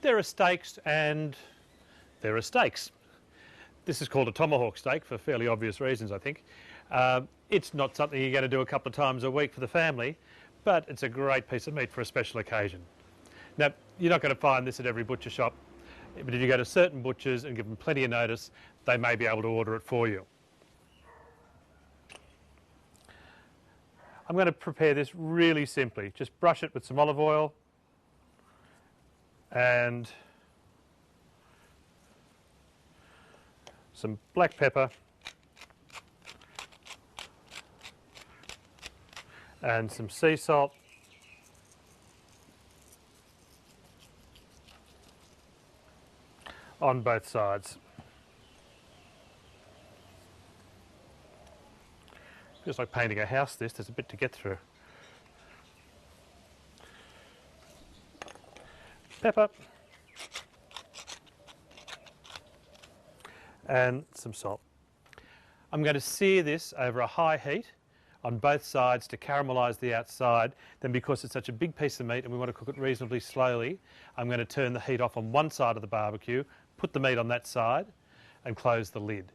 There are steaks and there are steaks. This is called a tomahawk steak for fairly obvious reasons, I think. It's not something you're going to do a couple of times a week for the family, but it's a great piece of meat for a special occasion. Now, you're not going to find this at every butcher shop, but if you go to certain butchers and give them plenty of notice, they may be able to order it for you. I'm going to prepare this really simply. Just brush it with some olive oil and some black pepper and some sea salt on both sides. Feels like painting a house, this. There's a bit to get through. Pepper and some salt. I'm going to sear this over a high heat on both sides to caramelise the outside. Then, because it's such a big piece of meat and we want to cook it reasonably slowly, I'm going to turn the heat off on one side of the barbecue, put the meat on that side and close the lid.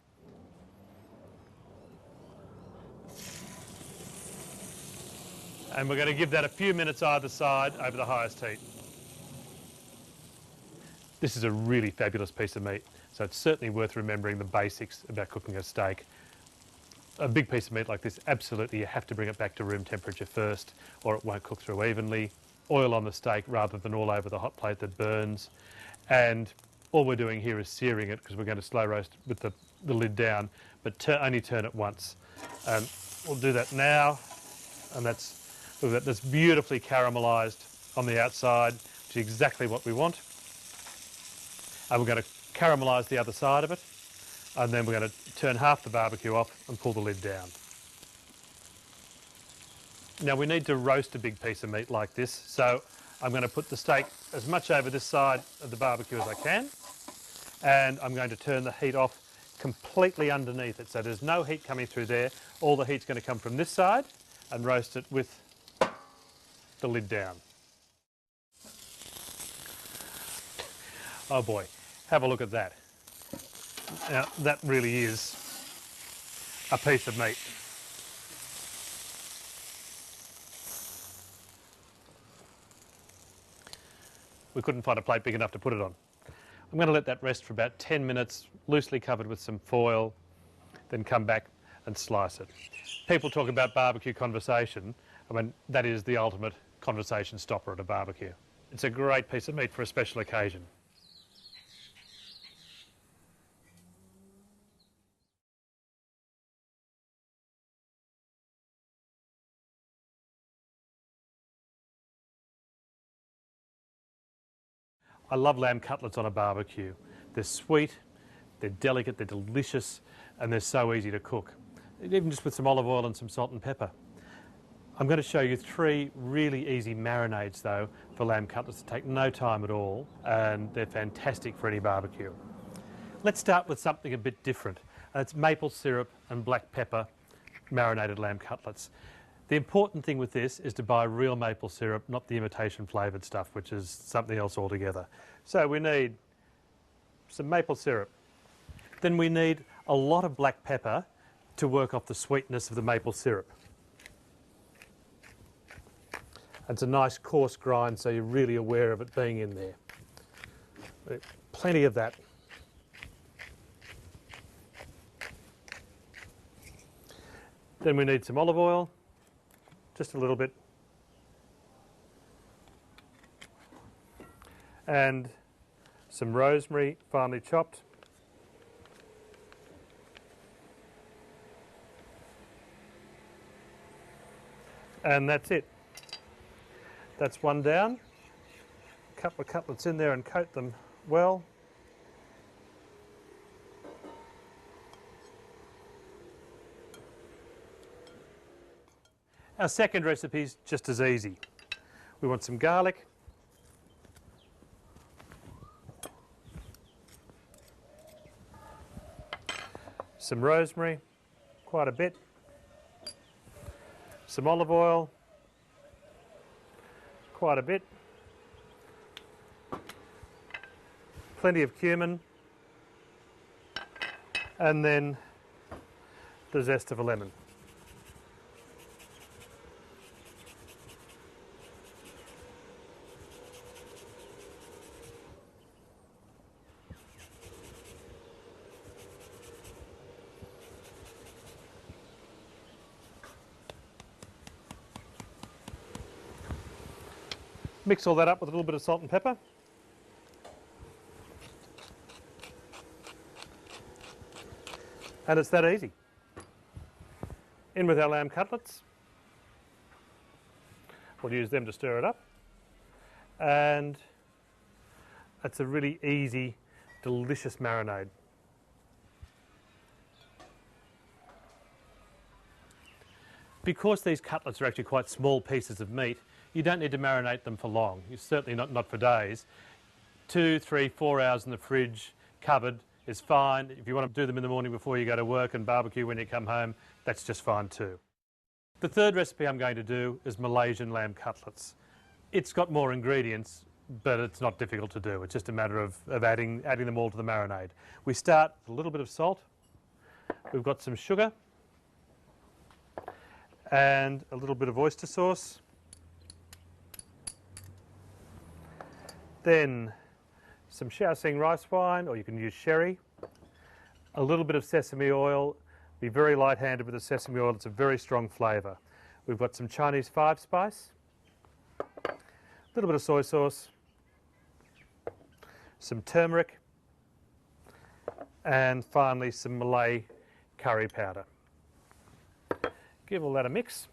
And we're going to give that a few minutes either side over the highest heat. This is a really fabulous piece of meat, so it's certainly worth remembering the basics about cooking a steak. A big piece of meat like this, absolutely you have to bring it back to room temperature first or it won't cook through evenly. Oil on the steak rather than all over the hot plate that burns. And all we're doing here is searing it because we're going to slow roast with the lid down, but only turn it once. And we'll do that now, and that's beautifully caramelised on the outside, which is exactly what we want. And we're going to caramelise the other side of it, and then we're going to turn half the barbecue off and pull the lid down. Now we need to roast a big piece of meat like this, so I'm going to put the steak as much over this side of the barbecue as I can, and I'm going to turn the heat off completely underneath it, so there's no heat coming through there. All the heat's going to come from this side and roast it with the lid down. Oh boy, have a look at that. Now that really is a piece of meat. We couldn't find a plate big enough to put it on. I'm going to let that rest for about 10 minutes, loosely covered with some foil, then come back and slice it. People talk about barbecue conversation. I mean, that is the ultimate conversation stopper at a barbecue. It's a great piece of meat for a special occasion. I love lamb cutlets on a barbecue. They're sweet, they're delicate, they're delicious, and they're so easy to cook, even just with some olive oil and some salt and pepper. I'm going to show you 3 really easy marinades though for lamb cutlets that take no time at all, and they're fantastic for any barbecue. Let's start with something a bit different. It's maple syrup and black pepper marinated lamb cutlets. The important thing with this is to buy real maple syrup, not the imitation flavoured stuff, which is something else altogether. So we need some maple syrup. Then we need a lot of black pepper to work off the sweetness of the maple syrup. It's a nice coarse grind, so you're really aware of it being in there. Plenty of that. Then we need some olive oil, just a little bit. And some rosemary, finely chopped. And that's it. That's one down. A couple of cutlets in there and coat them well. Our second recipe is just as easy. We want some garlic, some rosemary, quite a bit, some olive oil, quite a bit, plenty of cumin, and then the zest of a lemon. Mix all that up with a little bit of salt and pepper. And it's that easy. In with our lamb cutlets. We'll use them to stir it up. And it's a really easy, delicious marinade. Because these cutlets are actually quite small pieces of meat, you don't need to marinate them for long. You're certainly not for days. 2, 3, 4 hours in the fridge, covered, is fine. If you want to do them in the morning before you go to work and barbecue when you come home, that's just fine too. The third recipe I'm going to do is Malaysian lamb cutlets. It's got more ingredients, but it's not difficult to do. It's just a matter of adding them all to the marinade. We start with a little bit of salt. We've got some sugar and a little bit of oyster sauce. Then some Shaoxing rice wine, or you can use sherry. A little bit of sesame oil. Be very light-handed with the sesame oil. It's a very strong flavour. We've got some Chinese 5-spice. A little bit of soy sauce. Some turmeric. And finally some Malay curry powder. Give all that a mix.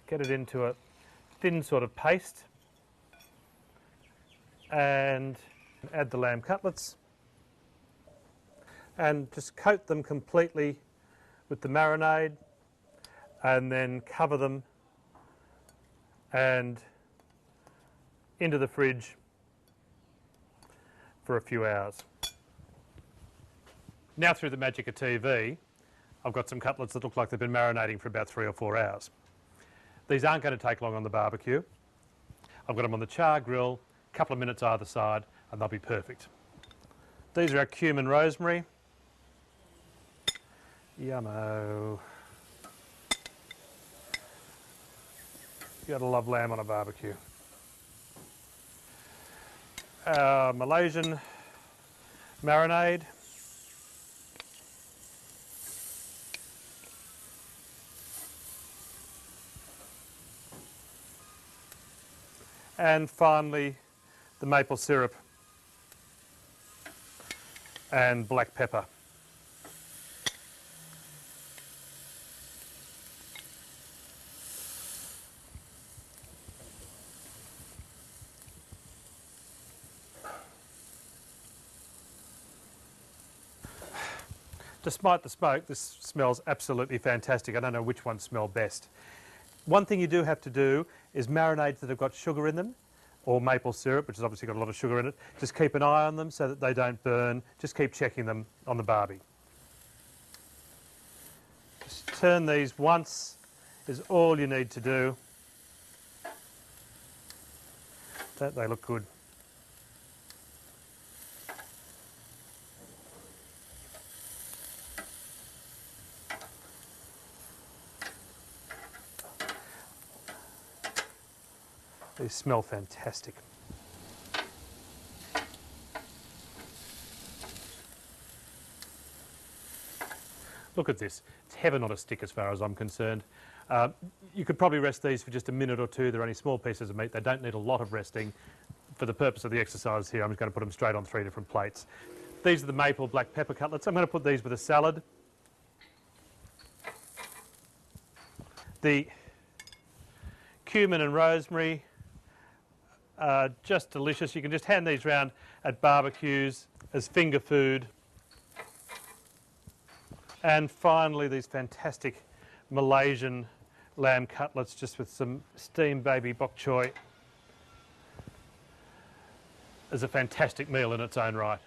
Get it into a thin sort of paste and add the lamb cutlets and just coat them completely with the marinade and then cover them and into the fridge for a few hours. Now through the magic of TV, I've got some cutlets that look like they've been marinating for about 3 or 4 hours. These aren't going to take long on the barbecue. I've got them on the char grill, a couple of minutes either side, and they'll be perfect. These are our cumin rosemary. Yummo. You gotta love lamb on a barbecue. Our Malaysian marinade. And finally, the maple syrup and black pepper. Despite the smoke, this smells absolutely fantastic. I don't know which ones smell best. One thing you do have to do is marinades that have got sugar in them, or maple syrup, which has obviously got a lot of sugar in it. Just keep an eye on them so that they don't burn. Just keep checking them on the barbie. Just turn these once is all you need to do. Don't they look good? They smell fantastic. Look at this. It's heaven on a stick as far as I'm concerned. You could probably rest these for just a minute or two. They're only small pieces of meat. They don't need a lot of resting. For the purpose of the exercise here, I'm just going to put them straight on 3 different plates. These are the maple black pepper cutlets. I'm going to put these with a salad. The cumin and rosemary, just delicious. You can just hand these round at barbecues as finger food. And finally, these fantastic Malaysian lamb cutlets, just with some steamed baby bok choy, is a fantastic meal in its own right.